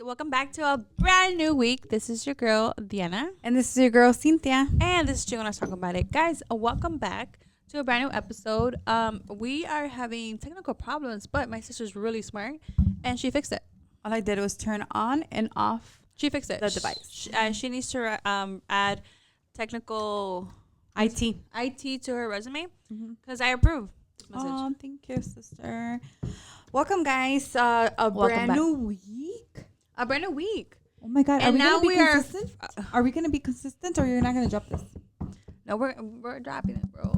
Welcome back to a brand new week. This is your girl, Diana. And this is your girl, Cynthia. And this is Chingonas talking about it. Guys, welcome back to a brand new episode. We are having technical problems, but my sister's really smart and she fixed it. All I did was turn on and off. She fixed it. The device. She needs to add technical IT to her resume because I approve this message. Oh, thank you, sister. Welcome, guys. A brand new week. A brand new week. Oh my God! And now we are. Are we gonna be consistent, or you're not gonna drop this? No, we're dropping it, bro.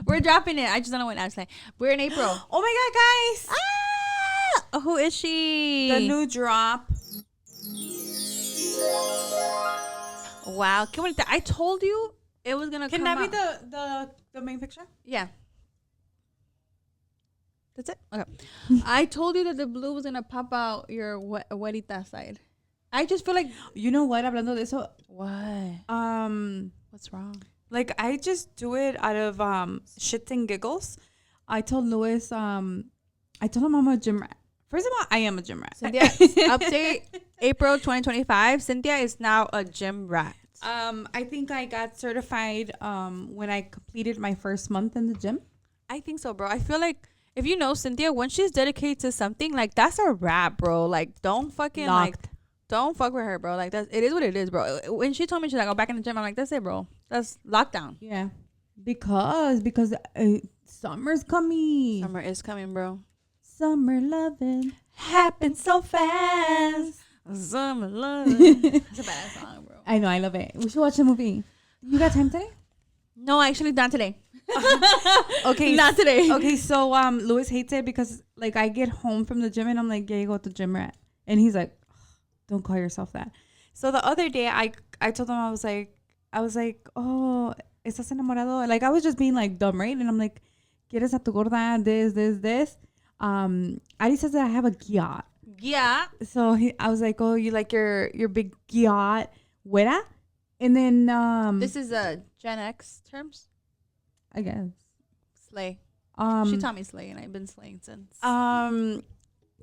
We're dropping it. I just don't know when actually. We're in April. Oh my God, guys! Ah! Who is she? The new drop. Wow. I told you it was gonna come out. Can that be the main picture? Yeah. That's it? Okay. I told you that the blue was going to pop out your güerita side. I just feel like... You know what? Hablando de eso. What? What's wrong? Like, I just do it out of shits and giggles. I told Louis, I told him I'm a gym rat. First of all, I am a gym rat. Cynthia, update April 2025. Cynthia is now a gym rat. I think I got certified when I completed my first month in the gym. I think so, bro. I feel like if you know Cynthia, when she's dedicated to something, like that's a wrap, bro. Like don't fucking don't fuck with her, bro. Like it is what it is, bro. When she told me she's like, go back in the gym, I'm like, that's it, bro. That's lockdown. Yeah, because summer's coming. Summer is coming, bro. Summer loving happens so fast. Summer loving. That's a bad song, bro. I know, I love it. We should watch the movie. You got time today? No, actually not today. Okay, not today. Okay, so Louis hates it because like I get home from the gym and I'm like, yeah, you go to the gym rat, and he's like, don't call yourself that. So the other day I told him I was like, oh, estás enamorado? Like I was just being like dumb, right? And I'm like, quieres a tu gorda? This. Ari says that I have a yacht. Yeah. So I was like, oh, you like your big yacht, güera? And then this is Gen X terms. I guess. Slay. She taught me slay, and I've been slaying since. And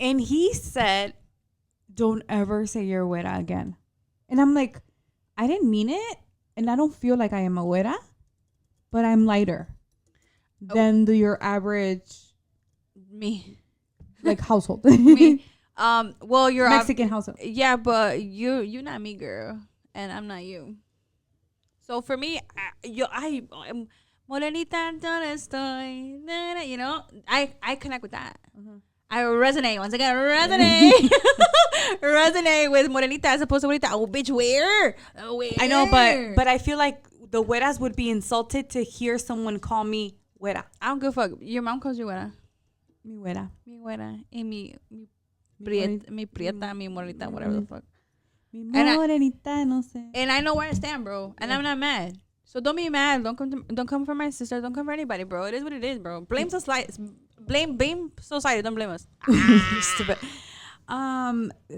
he said, don't ever say you're güera again. And I'm like, I didn't mean it, and I don't feel like I am a güera, but I'm lighter than your average me. Like household. Me. Well, you're Mexican household. Yeah, but you're not me, girl, and I'm not you. So for me, I'm morenita, donde estoy, you know, I connect with that. I resonate. Once again, resonate with morenita as opposed to bonita. Oh, bitch, where? I know, but I feel like the güeras would be insulted to hear someone call me güera. I don't give a fuck. Your mom calls you güera. Mi güera. Mi güera. Y mi prieta, mi morenita, whatever the fuck. Mi morenita, no sé. And I know where I stand, bro. And I'm not mad. So don't be mad. Don't come for my sister. Don't come for anybody, bro. It is what it is, bro. Blame society. Blame society. Don't blame us. Stupid.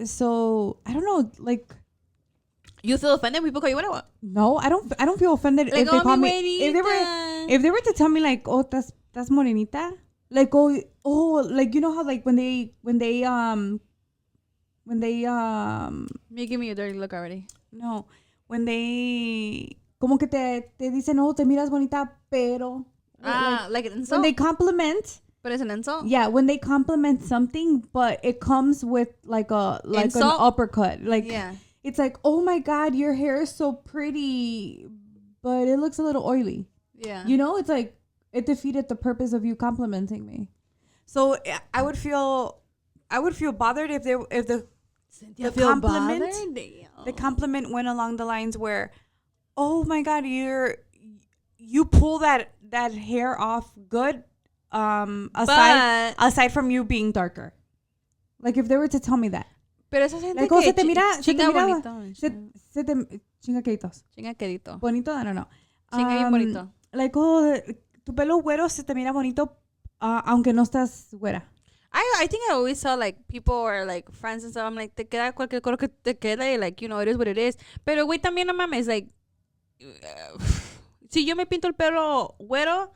So I don't know. Like, you feel offended when people call you what? No, I don't feel offended like, if they call me. If they were to tell me like, oh, that's morenita. Like, oh, like you know how like when they Me give me a dirty look already. No, when they como que te dicen, oh, te miras bonita, pero like an insult. When they compliment. But it's an insult. Yeah, when they compliment something, but it comes with like an uppercut. Like, yeah. It's like, oh my God, your hair is so pretty, but it looks a little oily. Yeah. You know, it's like it defeated the purpose of you complimenting me. So I would feel bothered if the compliment went along the lines where, oh my God, you pull that hair off good. Aside from you being darker, like if they were to tell me that, pero esa gente like, que se te mira bonito, chinga quedito, bonito, I don't know, chinga bien bonito, like, oh, tu pelo güero se te mira bonito, aunque no estás güera. I think I always saw like people or like friends and stuff. I'm like, te queda cualquier cosa que te quede, like, you know, it is what it is. Pero güey, también no mames, like, Si yo me pinto el pelo güero,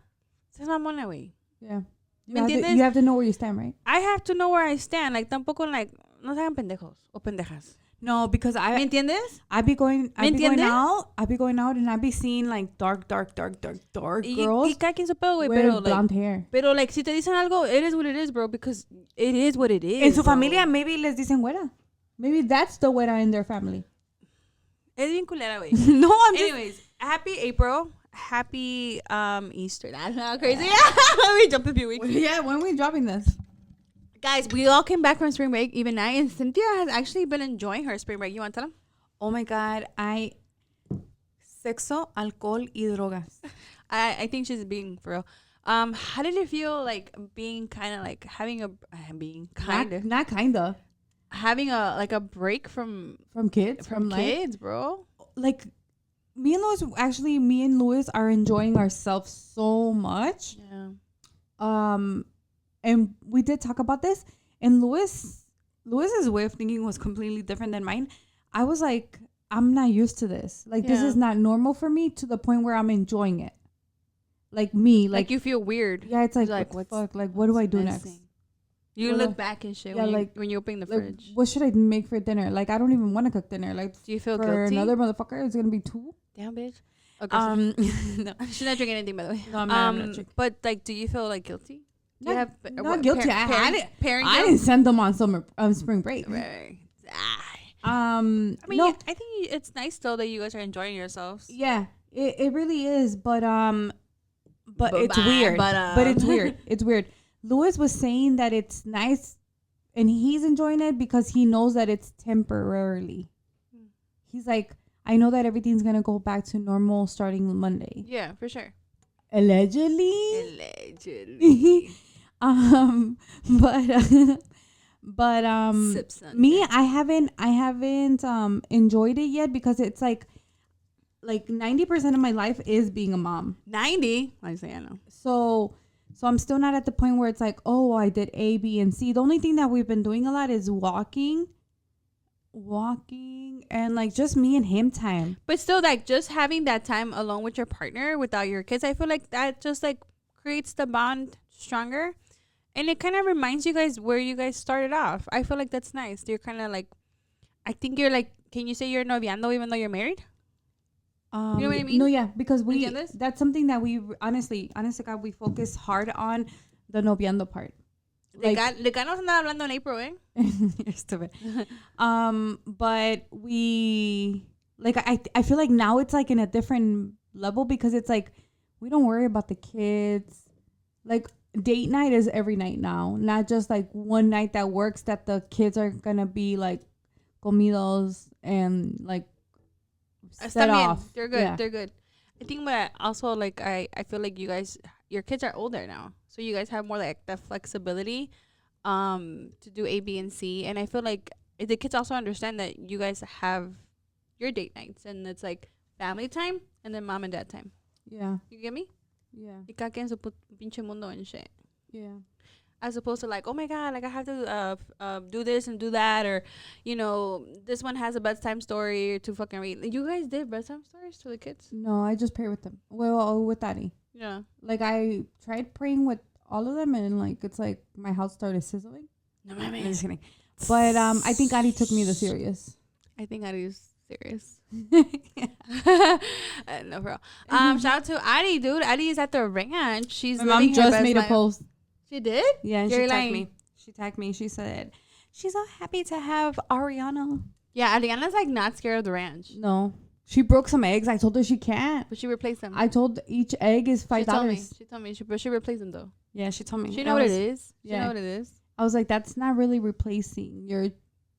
es mamona, güey. Yeah. ¿Me entiendes? You have to know where you stand, right? I have to know where I stand. Like, tampoco, like, no se hagan pendejos o pendejas. No, because ¿Me entiendes? I'd be going out, and I'd be seeing like dark girls Y cada quien su pedo, güey, with pero, blonde like, hair. pero, like, si te dicen algo, it is what it is, bro, because it is what it is. En su bro. familia, maybe les dicen güera. Maybe that's the güera in their family. Es bien culera, güey. No, I'm just... Anyways, happy April. Happy Easter. That's not crazy. Let me jump a few weeks. Yeah, when are we dropping this? Guys, we all came back from spring break, even I, and Cynthia has actually been enjoying her spring break. You want to tell them? Oh my God, sexo, alcohol y drogas. I think she's being for real. How did it feel like being kind of like having a Not kinda. having a like a break from Kids, from kids, bro? Like me and Louis are enjoying ourselves so much. Yeah. And we did talk about this, and Louis's way of thinking was completely different than mine. I was like, I'm not used to this. Like, this is not normal for me, to the point where I'm enjoying it. Like me, like you feel weird. Yeah, it's like what the fuck? Like, what do I do next? You look back and shit. Yeah, when you open the fridge. What should I make for dinner? Like, I don't even want to cook dinner. Like, do you feel for guilty? another motherfucker, it's gonna be 2. Damn, bitch. Okay. No, she's not drinking anything, by the way. No, I'm not drinking. But like, do you feel like guilty? Not guilty. I Parent didn't send them on spring break. Right. I mean, no. I think it's nice though that you guys are enjoying yourselves. Yeah, it really is. But it's weird. But it's weird. It's weird. Louis was saying that it's nice, and he's enjoying it because he knows that it's temporarily. He's like, I know that everything's gonna go back to normal starting Monday. Yeah, for sure. Allegedly. But me, I haven't enjoyed it yet, because it's like 90% of my life is being a mom. 90? I say I know. So I'm still not at the point where it's like, oh, I did A, B, and C. The only thing that we've been doing a lot is walking, and like just me and him time. But still, like, just having that time alone with your partner without your kids, I feel like that just like creates the bond stronger. And it kind of reminds you guys where you guys started off. I feel like that's nice. You're kind of like, I think you're like, can you say you're noviando even though you're married? You know what I mean? No, yeah, because that's something that we honestly, God, we focus hard on, the noviando part. Like, no se anda hablando en April, eh? You're stupid. But we, like, I feel like now it's like in a different level, because it's like we don't worry about the kids. Like, date night is every night now, not just like one night that works that the kids are gonna be like comidos and like set off. They're good. Yeah. They're good. I think, but also like I feel like you guys, your kids are older now, so you guys have more like the flexibility to do A, B, and C. And I feel like the kids also understand that you guys have your date nights, and it's like family time and then mom and dad time. Yeah. You get me? Yeah. Y cada quien su pinche mundo and shit. Yeah. As opposed to like, oh my God, like I have to do this and do that, or, you know, this one has a bedtime story to fucking read. You guys did bedtime stories to the kids? No, I just pray with them. Well, with Daddy. Yeah. Like, I tried praying with all of them, and like it's like my house started sizzling. No, my man. I'm just kidding. But I think Adi took me the serious. I think Adi's serious. No, bro. Shout out to Adi, dude. Adi is at the ranch. She's my mom just made a post. She did? Yeah, and she tagged me. She tagged me. She said she's so happy to have Ariana. Yeah, Ariana's like not scared of the ranch. No. She broke some eggs. I told her she can't. But she replaced them. I told each egg is $5. She told me. She replaced them though. Yeah, she told me. She know what it is. She know what it is. I was like, that's not really replacing. You're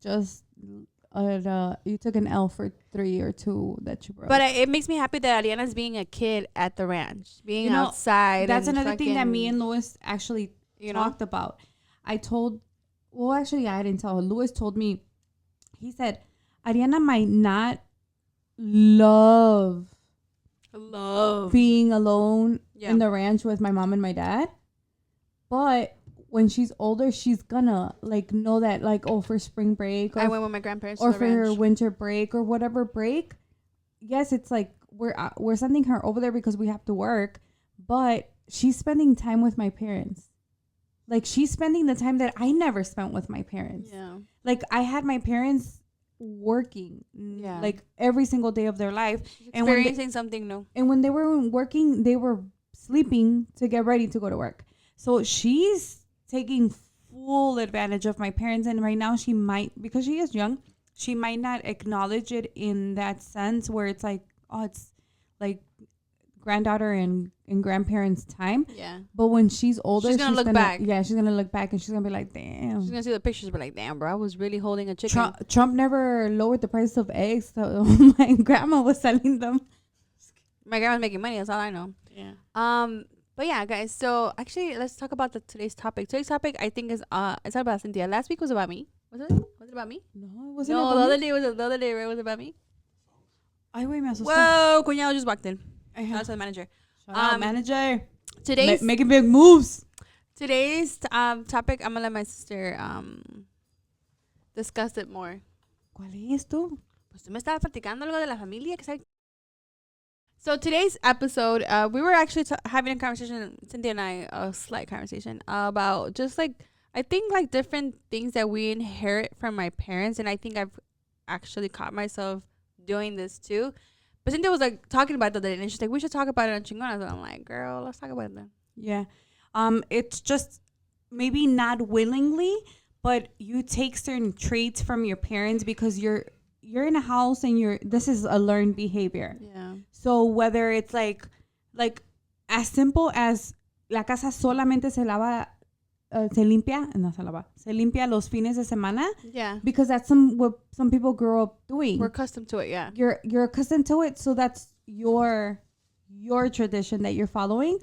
just you took an L for 3 or 2 that you broke. But it makes me happy that Ariana's being a kid at the ranch, being outside. That's another thing that me and Louis actually talked about. I didn't tell her. Louis told me. He said Ariana might not love being alone in the ranch with my mom and my dad, but when she's older, she's gonna like know that, like, oh, for spring break, or I went with my grandparents, or to the for ranch. her winter break or whatever break. Yes, it's like we're sending her over there because we have to work, but she's spending time with my parents. Like, she's spending the time that I never spent with my parents. Yeah. Like, I had my parents working, like, every single day of their life. And experiencing something new. And when they were working, they were sleeping to get ready to go to work. So she's taking full advantage of my parents. And right now she might, because she is young, she might not acknowledge it in that sense where it's like, oh, it's like granddaughter and grandparents time. Yeah. But when she's older, she's gonna look back. Yeah, she's gonna look back and she's gonna be like, damn. She's gonna see the pictures and be like, damn, bro, I was really holding a chicken. Trump never lowered the price of eggs, so my grandma was selling them. My grandma's making money, that's all I know. Yeah. But yeah, guys, so actually let's talk about today's topic. Today's topic I think is it's not about Cynthia. Last week was about me. Was it? Was it about me? No, it wasn't. No, about the me. other day right? Was it about me? Ay, güey, me asusté. Whoa, cuñado just walked in. Uh-huh. That's the manager. Shout out, manager. Today's Making big moves. Today's topic, I'm gonna let my sister discuss it more. ¿Cuál es tú? Pues tú me estabas platicando algo de la familia. So today's episode, we were actually having a conversation, Cynthia and I, a slight conversation about just like, I think like different things that we inherit from my parents. And I think I've actually caught myself doing this too. But Cynthia was like talking about that, and she's like, we should talk about it on Chingonas. And I'm like, girl, let's talk about it then. Yeah. It's just maybe not willingly, but you take certain traits from your parents because you're in a house and this is a learned behavior. Yeah. So whether it's like as simple as la casa solamente se limpia los fines de semana. Yeah. Because that's what some people grow up doing. We're accustomed to it, yeah. You're accustomed to it, so that's your tradition that you're following.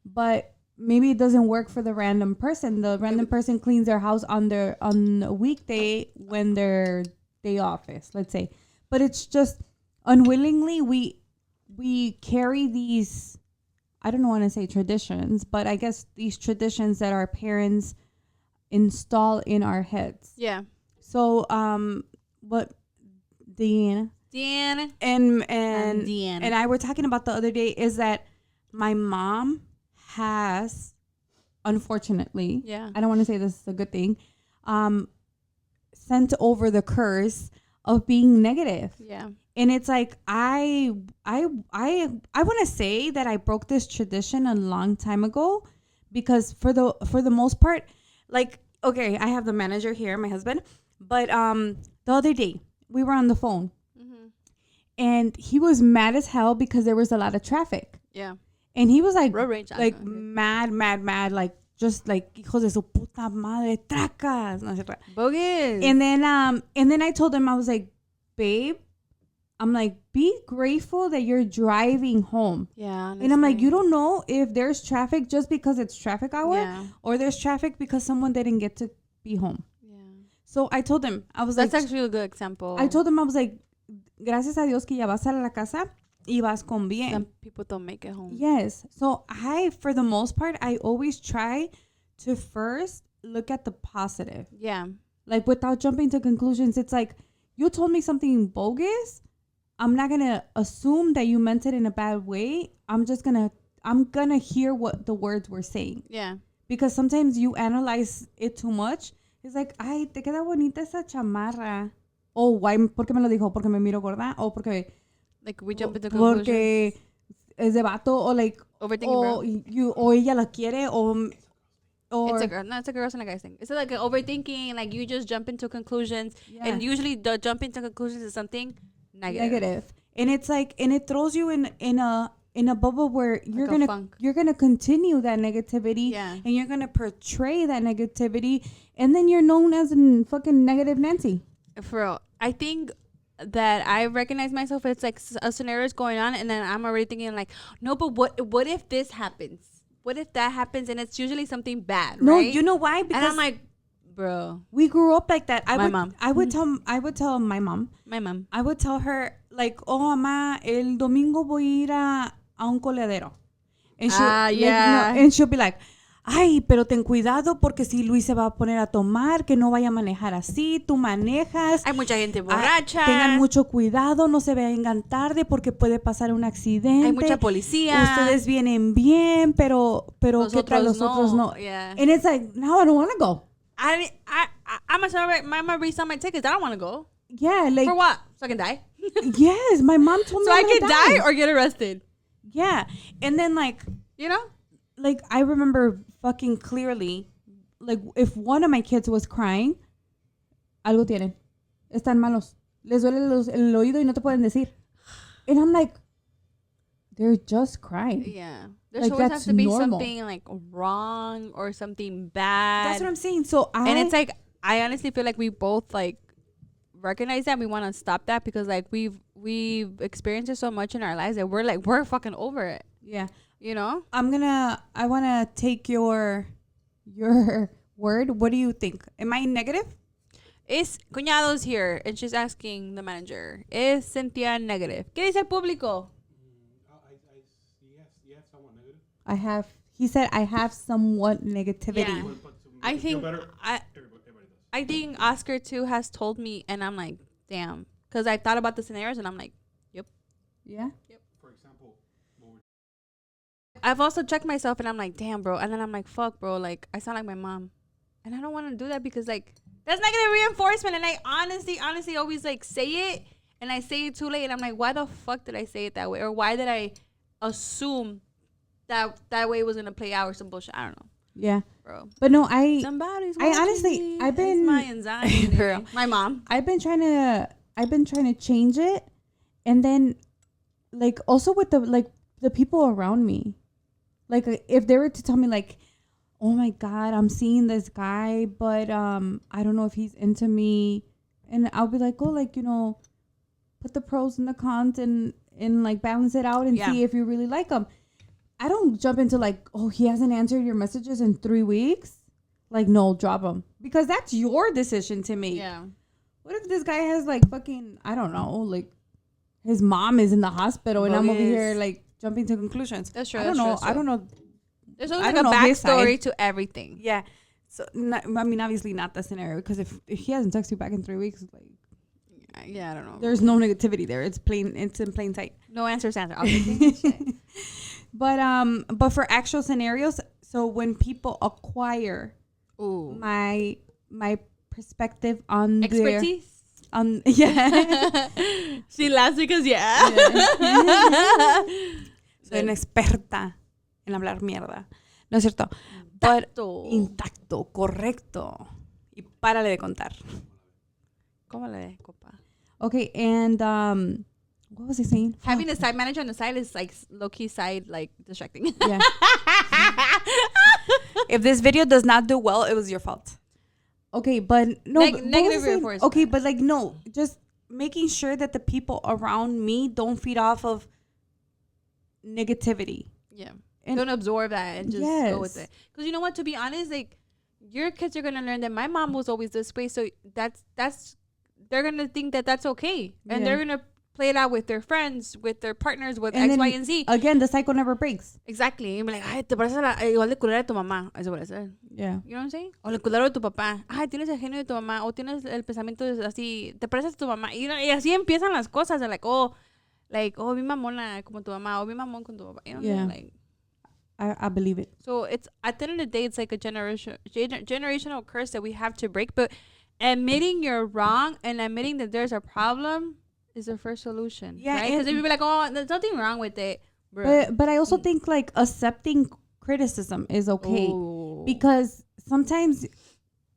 But maybe it doesn't work for the random person. The random person cleans their house on a weekday when they're day office, let's say. But it's just unwillingly we carry these, I don't want to say traditions, but I guess these traditions that our parents install in our heads. Yeah. So what Deanna and Deanna and I were talking about the other day is that my mom has, unfortunately, I don't want to say this is a good thing, sent over the curse of being negative. Yeah. And it's like I want to say that I broke this tradition a long time ago because for the most part, like, okay, I have the manager here, my husband, but the other day we were on the phone and he was mad as hell because there was a lot of traffic. Yeah. And he was like, road rage, like mad, like just like hijos de su puta madre, tracas. Bogus. And then I told him, I was like, babe, I'm like, be grateful that you're driving home. Yeah. Honestly. And I'm like, you don't know if there's traffic just because it's traffic hour or there's traffic because someone didn't get to be home. Yeah. So I told him, I was that's actually a good example. I told him, I was like, gracias a Dios que ya vas a la casa y vas con bien. Some people don't make it home. Yes. So for the most part, I always try to first look at the positive. Yeah. Like without jumping to conclusions, it's like, you told me something bogus. I'm not going to assume that you meant it in a bad way. I'm going to hear what the words were saying. Yeah. Because sometimes you analyze it too much. It's like, ay, te queda bonita esa chamarra. Oh, why? ¿Por qué me lo dijo? Porque me miro gorda. O porque... Like we jump into conclusions. Porque es de vato. O like... Overthinking, o ella la quiere. Or it's a girl. No, it's a girls and a guys thing. It's like overthinking. Like you just jump into conclusions. Yeah. And usually the jump into conclusions is something negative. And it's like, and it throws you in a bubble where you're gonna continue that negativity, and you're gonna portray that negativity, and then you're known as a fucking negative Nancy. For real, I think that I recognize myself. It's like a scenario is going on, and then I'm already thinking like, no, but what if this happens? What if that happens? And it's usually something bad. No, right? You know why? Because and I'm like, bro, we grew up like that. My mom. I would tell my mom. My mom. I would tell her like, oh, mamá, el domingo voy a ir a un coladero. And she'll, and she'll be like, ay, pero ten cuidado porque si Luis se va a poner a tomar, que no vaya a manejar así, tú manejas. Hay mucha gente borracha. Tengan mucho cuidado, no se vengan tarde porque puede pasar un accidente. Hay mucha policía. Ustedes vienen bien, pero ¿qué tal los otros no? Yeah. And it's like, no, I don't want to go. I'm gonna resign my tickets. I don't want to go. Yeah, like For what? So I can die? yes, my mom told me So I I'm gonna can die or get arrested. yeah, and then like I remember fucking clearly, like if one of my kids was crying, algo tienen, están malos, les duele el oído y no te pueden decir, and I'm like, they're just crying. Yeah. There's Like, always that's has to be normal. something like wrong or something bad. That's what I'm saying. So and it's like I honestly feel like we both like recognize that we want to stop that because like we've experienced it so much in our lives that we're fucking over it. yeah. You know? I want to take your word. What do you think? Am I negative? Is Cuñado's here and she's asking the manager, is Cynthia negative? ¿Qué dice el público? Yes, somewhat negative. He said I have somewhat negativity. Yeah. I think I think Oscar too has told me, and I'm like, damn, because I thought about the scenarios, and I'm like, yep. Yeah. For example, I've also checked myself, and I'm like, damn, bro, and then I'm like, fuck, bro, like I sound like my mom, and I don't want to do that because like that's negative reinforcement, and I honestly always like say it, and I say it too late, and I'm like, why the fuck did I say it that way, or why did I assume that way it was gonna play out or some bullshit? I don't know. Yeah. Bro. But no, Somebody's I honestly, me. I've It's been my anxiety. Girl. My mom. I've been trying to change it, and then like also with the people around me, like if they were to tell me like, oh my god, I'm seeing this guy, but I don't know if he's into me, and I'll be like, oh, like, you know, put the pros and the cons and like balance it out and see if you really like him. I don't jump into like, oh, he hasn't answered your messages in 3 weeks. Like, no, drop him. Because that's your decision to make. Yeah. What if this guy has like fucking, I don't know, like his mom is in the hospital and I'm over here like jumping to conclusions. That's true. I don't know. I don't know. There's always like a backstory to everything. Yeah. So, I mean, obviously not the scenario because if he hasn't texted you back in 3 weeks, like, yeah, I don't know. there's no negativity there. It's in plain sight. No answer. Obviously. But for actual scenarios, so when people acquire Ooh. my perspective on Expertise. Yeah. She laughs because Soy una experta en hablar mierda. No es cierto. Intacto, correcto. Y párale de contar. ¿Cómo le copa? Okay, and what was I saying? Having a side manager on the side is like low-key side, like distracting. Yeah. If this video does not do well, it was your fault. Okay, but no. Negative reinforcement. Okay, but like no, just making sure that the people around me don't feed off of negativity. Yeah. And don't absorb that and just go with it. Because you know what? To be honest, like your kids are gonna learn that my mom was always this way, so that's they're gonna think that that's okay, and they're gonna play it out with their friends, with their partners, with X, Y, and Z. Again, the cycle never breaks. Exactly. And be like, ay, te parece igual de culera de tu mamá. Eso puede ser. Yeah. You know what I'm saying? O el culero de tu papá. Ay, tienes el genio de tu mamá. O tienes el pensamiento así. Te pareces a tu mamá. Y así empiezan las cosas. De like, oh, mi mamona como tu mamá. O mi mamón con tu papá. You know what I'm saying? Like, I believe it. So it's at the end of the day, it's like a generational curse that we have to break. But admitting you're wrong and admitting that there's a problem is the first solution. Yeah, right? Because if you be like, oh, there's nothing wrong with it. But I also think like accepting criticism is okay. Ooh. Because sometimes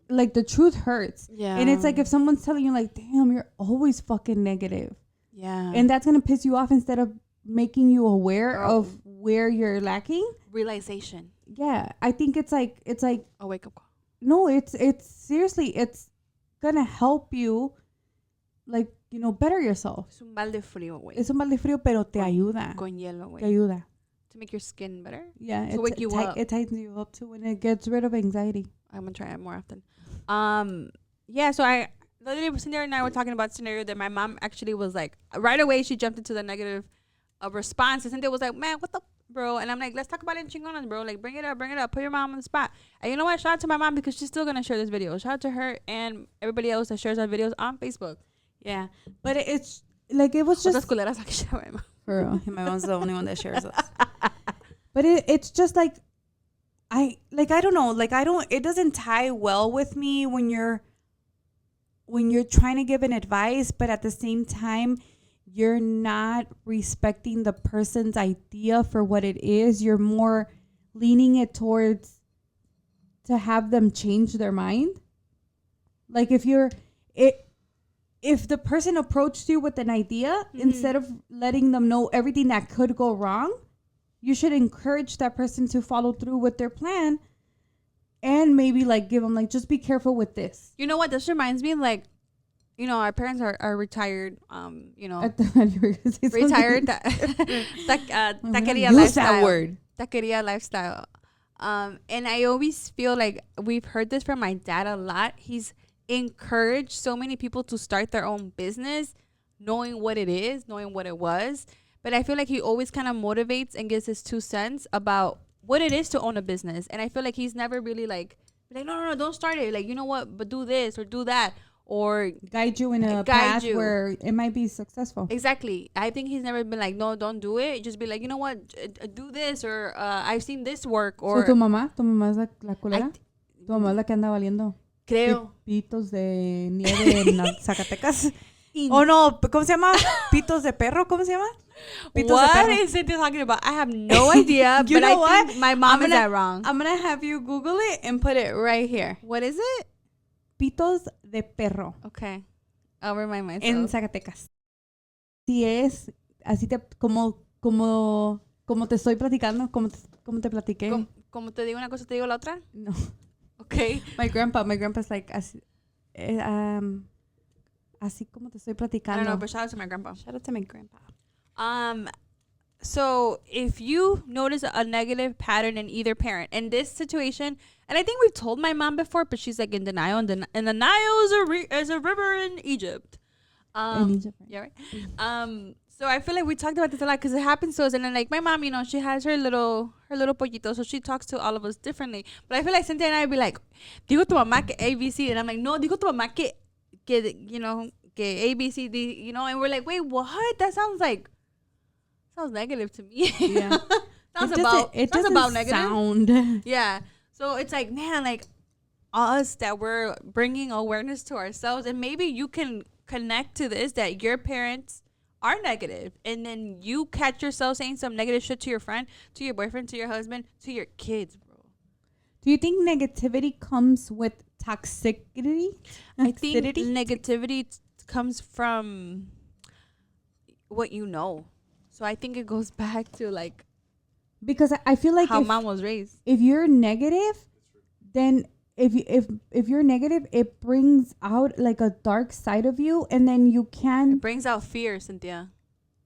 like the truth hurts. Yeah. And it's like if someone's telling you like, damn, you're always fucking negative. Yeah. And that's gonna piss you off instead of making you aware of where you're lacking. Realization. Yeah. I think it's like a wake up call. No, it's seriously, it's gonna help you like, you know, better yourself. Es un balde frío, güey. Es un balde frío, pero te ayuda. Con hielo, güey. Te ayuda. To make your skin better. Yeah. To wake you up. It tightens you up too, and it gets rid of anxiety. I'm gonna try it more often. Yeah. So the other scenario and I were talking about scenario that my mom actually was like, right away she jumped into the negative response, and Cynthia was like, man, what the bro. And I'm like, let's talk about it in Chingonas, bro. Like, bring it up. Put your mom on the spot. And you know what? Shout out to my mom because she's still going to share this video. Shout out to her and everybody else that shares our videos on Facebook. Yeah. But it's like, it was just... Otras culeras like share my mom. For real. My mom's the only one that shares us. But it's just like, I don't know. Like, it doesn't tie well with me when you're trying to give an advice, but at the same time, you're not respecting the person's idea for what it is. You're more leaning it towards to have them change their mind. Like if the person approached you with an idea, instead of letting them know everything that could go wrong, you should encourage that person to follow through with their plan. And maybe like give them like, just be careful with this. You know what? This reminds me like, you know, our parents are retired. You know, retired. Taqueria use lifestyle. that word. Taqueria lifestyle. And I always feel like we've heard this from my dad a lot. He's encouraged so many people to start their own business, knowing what it is, knowing what it was. But I feel like he always kind of motivates and gives his 2 cents about what it is to own a business. And I feel like he's never really like no, don't start it. Like, you know what, but do this or do that. Or guide you in a path where it might be successful. Exactly. I think he's never been like, no, don't do it. Just be like, you know what, do this, or I've seen this work. Or so tu mamá es la culera. Tu mamá es la que anda valiendo. Creo. Pitos de nieve en Zacatecas. Oh no, ¿cómo se llama? Pitos de perro, ¿cómo se llama? Pitos what de perro. is Cynthia talking about? I have no idea. You but know I what? think my mom is that wrong. I'm gonna have you Google it and put it right here. What is it? Pitos de perro. Okay. I'll remind myself. En Zacatecas. Si es así como te estoy platicando, como te platiqué. Como te digo una cosa, te digo la otra? No. Okay. My grandpa's like así, así como te estoy platicando. I don't know, but shout out to my grandpa. Shout out to my grandpa. So if you notice a negative pattern in either parent, in this situation, and I think we've told my mom before, but she's like in denial, and the Nile is a river in Egypt. In Egypt, right? Yeah, right. So I feel like we talked about this a lot because it happens to us, and then like my mom, you know, she has her little pollito, so she talks to all of us differently. But I feel like Cynthia and I would be like, digo tu mamá que ABC, and I'm like, no, digo tu mamá que you know, que ABCD, you know, and we're like, wait, what? That sounds negative to me. Yeah. sounds it doesn't about negative. Sound. Yeah. So it's like, man, like us that we're bringing awareness to ourselves, and maybe you can connect to this, that your parents are negative, and then you catch yourself saying some negative shit to your friend, to your boyfriend, to your husband, to your kids, bro. Do you think negativity comes with toxicity? I think negativity comes from what you know. So I think it goes back to like, because I feel like how mom was raised. If you're negative, then if you're negative, it brings out like a dark side of you, and then you can. It brings out fear, Cynthia.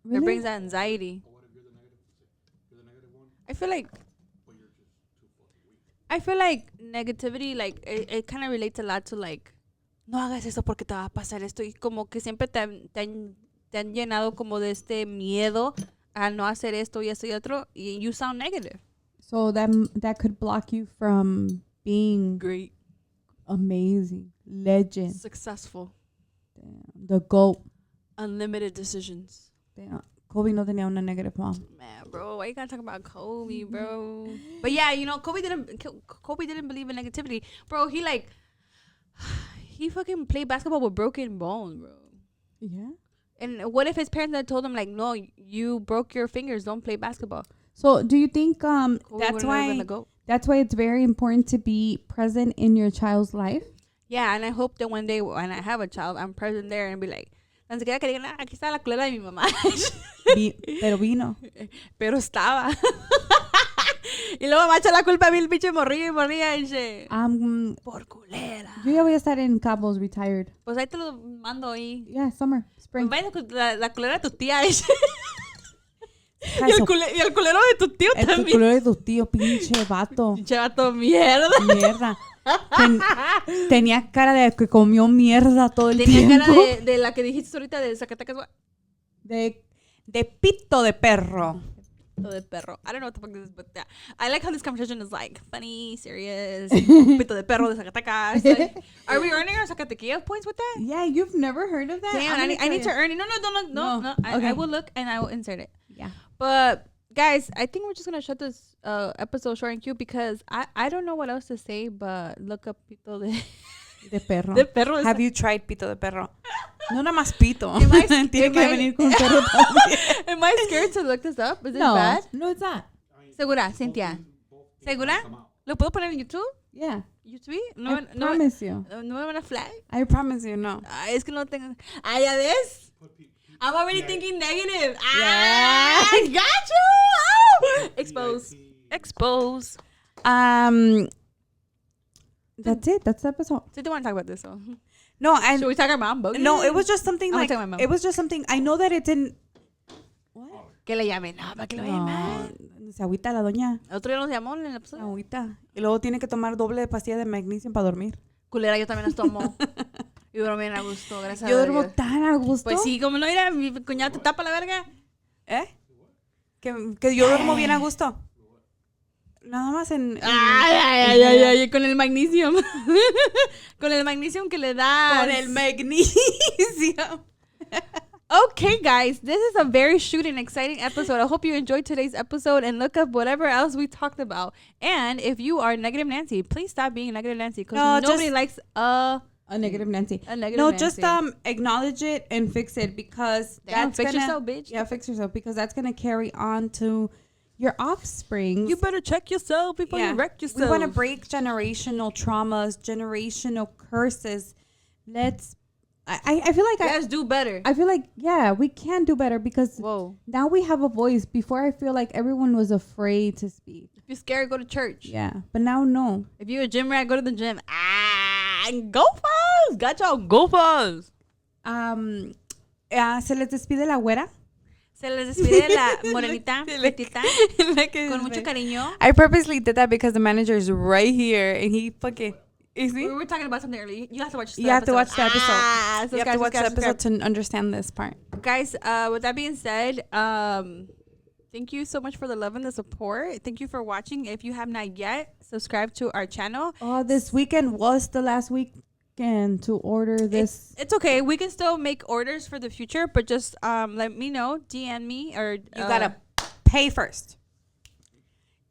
Really? It brings out anxiety. But what if you're the negative one? I feel like But you're just too fucking weak. I feel like negativity, like it kind of relates a lot to like, no hagas eso porque te va a pasar esto, y como que siempre te han llenado como de este miedo a no hacer esto y esto y otro, y you sound negative. So that could block you from being Great, amazing, legend, successful, damn, the GOAT. unlimited decisions. Damn. Kobe no tenía una negative mom. Man, bro, why you gotta talk about Kobe, bro? But yeah, you know, Kobe didn't believe in negativity, bro. He fucking played basketball with broken bones, bro. Yeah. And what if his parents had told him like, no, you broke your fingers, don't play basketball? So do you think Kobe that's wouldn't have been why the GOAT. that's why it's very important to be present in your child's life? Yeah, and I hope that one day when I have a child, I'm present there and be like, tan siquiera que digan, aquí está la culera de mi mamá. Pero vino. Pero estaba. Y luego me echa la culpa a mí, el bicho morría y morría. Y dice, por culera. Yo ya voy a estar en Cabos retired. Pues ahí te lo mando ahí. Yeah, summer, spring. Pues vaya la culera de tu tía. Dice. Y el culero de tu tío también. El culero de tu tío, pinche vato. Pinche vato, mierda. Mierda. Tenía cara de que comió mierda todo el tiempo. Tenía cara de la que dijiste ahorita de Zacatecas. De pito de perro. Pito de perro. I don't know what the fuck this is, but yeah. I like how this conversation is like funny, serious. Pito de perro de Zacatecas. Like, are we earning our Zacatequilla points with that? Yeah, you've never heard of that? Damn, I need to earn it. No, don't look. No. Okay. I will look and I will insert it. Yeah. But guys, I think we're just gonna shut this episode short and cute because I don't know what else to say but look up Pito De perro. de perro. Have you tried pito de perro? No, nada más pito. Tiene que am I- venir con perro también. Am I scared to look this up? Is it No, bad? no, it's not. Segura, Cynthia. ¿Segura? ¿Lo puedo poner en YouTube? Yeah. ¿YouTube? I promise you. No me van a flag. I promise you, no. Ay, es que no tengo. Ay, ya ves. I'm already thinking negative. Ah, I got you. Oh! Expose. That's it. That's the episode. So do you want to talk about this? So. No, and Should we talk about mom? no, it was just something I'm like gonna tell my mom. it was just something. I know that it didn't. What? Que le llamen. No, para que lo llamen. Se agüita la doña. Otro día nos llamó en el Se episodio. agüita. Y luego tiene que tomar doble de pastilla de magnesio para dormir. Culera, yo también las tomo. Y duermo bien a gusto, gracias Yo a duermo Dios. tan a gusto. Pues sí, como no era, mi cuñado te tapa la verga. ¿Eh? Que yo duermo bien a gusto. Nada más en Ay, con el magnesium. Con el magnesium que le das. con el magnesio. Okay, guys, this is a very shoot and exciting episode. I hope you enjoyed today's episode and look up whatever else we talked about. And if you are negative Nancy, please stop being negative Nancy because No, nobody just- likes a negative Nancy. negative No, Nancy. just acknowledge it and fix it because Damn, that's fix gonna, yourself, bitch. Yeah, fix yourself because that's gonna carry on to your offspring. You better check yourself before you wreck yourself. We want to break generational traumas, generational curses. I feel like Let's do better. I feel like we can do better because Whoa. now we have a voice. Before I feel like everyone was afraid to speak. If you're scared, go to church. Yeah, but now no. If you're a gym rat, go to the gym. Go Gophers! Got y'all Gophers. Se les despide la güera. Se les despide la morenita, petita, con mucho cariño. I purposely did that because the manager is right here and he fucking. You see? We were talking about something earlier. You have to watch the You have to watch the episode. So You have to watch the episode to understand this part. Guys, with that being said, thank you so much for the love and the support. Thank you for watching. If you have not yet, subscribe to our channel. Oh, this weekend was the last weekend to order this. It's okay. We can still make orders for the future, but just let me know. DM me or You gotta pay first.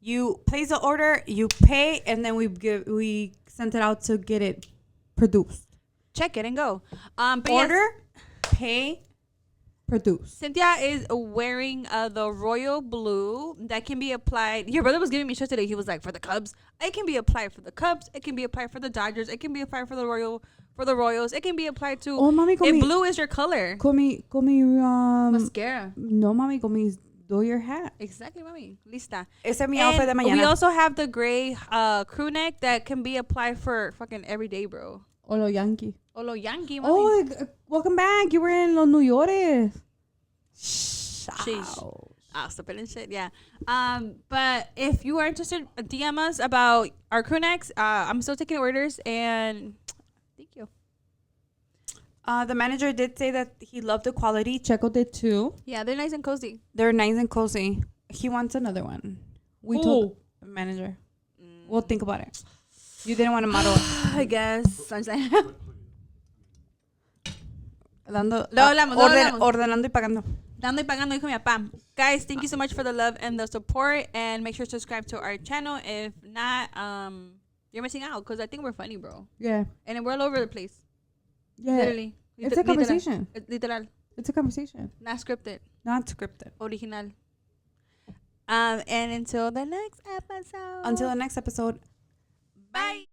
You place the order, you pay, and then we sent it out to get it produced. check it and go. But yes, Order, pay, produce. Cynthia is wearing the royal blue that can be applied. Your brother was giving me shit today. He was like, for the Cubs, it can be applied for the Cubs. It can be applied for the Dodgers. It can be applied for the Royals. It can be applied to. Oh, mami, if blue is your color. Con mi Mascara. no, mami, con mi do your hat. Exactly, mami. Lista. Ese es mi outfit de And mañana. we also have the gray crew neck that can be applied for fucking every day, bro. Olo Yankee. Olo Yankee, mami. Oh, welcome back. You were in Los New Yorkers. Sheesh. Stop it and shit. Yeah. But if you are interested, DM us about our crew necks. I'm still taking orders and thank you. The manager did say that he loved the quality. Checo did too. Yeah, they're nice and cozy. They're nice and cozy. He wants another one. We told the manager. We'll think about it. You didn't want a model. I guess. Sunshine. Dando, Lo hablamos. Ordenando y pagando. Dando y pagando, dijo mi papá. Guys, thank you so much for the love and the support. And make sure to subscribe to our channel. If not, you're missing out because I think we're funny, bro. Yeah. And we're all over the place. Yeah. Literally. It's a conversation. Literal. It's a conversation. Not scripted. Not scripted. Original. And until the next episode. Until the next episode. Bye.